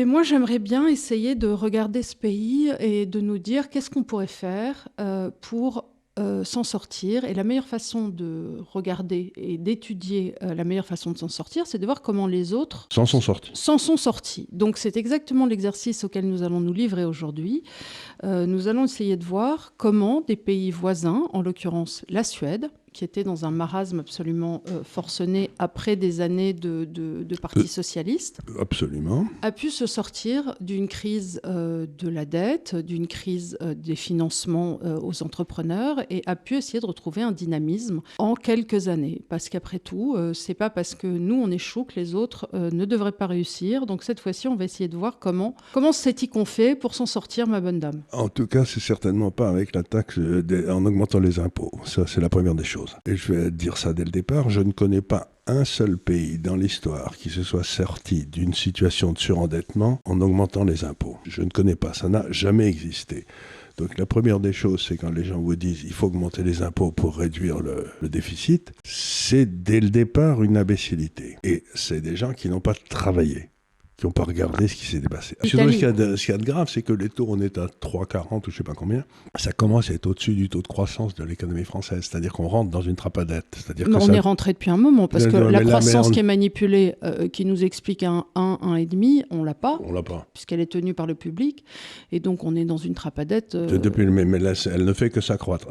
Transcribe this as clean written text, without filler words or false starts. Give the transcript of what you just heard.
Et moi, j'aimerais bien essayer de regarder ce pays et de nous dire qu'est-ce qu'on pourrait faire pour s'en sortir. Et la meilleure façon de regarder et d'étudier la meilleure façon de s'en sortir, c'est de voir comment les autres S'en sont sortis. s'en sont sortis. Donc c'est exactement l'exercice auquel nous allons nous livrer aujourd'hui. Nous allons essayer de voir comment des pays voisins, en l'occurrence la Suède, qui était dans un marasme absolument forcené après des années de parti socialiste, Absolument. a pu se sortir d'une crise de la dette, d'une crise des financements aux entrepreneurs et a pu essayer de retrouver un dynamisme en quelques années. Parce qu'après tout, c'est pas parce que nous on échoue que les autres ne devraient pas réussir. Donc cette fois-ci, on va essayer de voir comment c'est-il qu'on fait pour s'en sortir, ma bonne dame. En tout cas, c'est certainement pas avec la taxe en augmentant les impôts. Ça, c'est la première des choses. Et je vais dire ça dès le départ, je ne connais pas un seul pays dans l'histoire qui se soit sorti d'une situation de surendettement en augmentant les impôts. Je ne connais pas, ça n'a jamais existé. Donc la première des choses, c'est quand les gens vous disent il faut augmenter les impôts pour réduire le déficit, c'est dès le départ une imbécilité. Et c'est des gens qui n'ont pas travaillé, qui n'ont pas regardé ce qui s'est passé. Surtout, ce qu'il y a de grave, c'est que les taux, on est à 3,40 ou je ne sais pas combien. Ça commence à être au-dessus du taux de croissance de l'économie française. C'est-à-dire qu'on rentre dans une trapadette. C'est-à-dire que on est rentré depuis un moment, parce que la croissance qui est manipulée, qui nous explique un 1, 1,5, on l'a pas. On l'a pas. Puisqu'elle est tenue par le public. Et donc, on est dans une trapadette. Mais là, elle ne fait que s'accroître.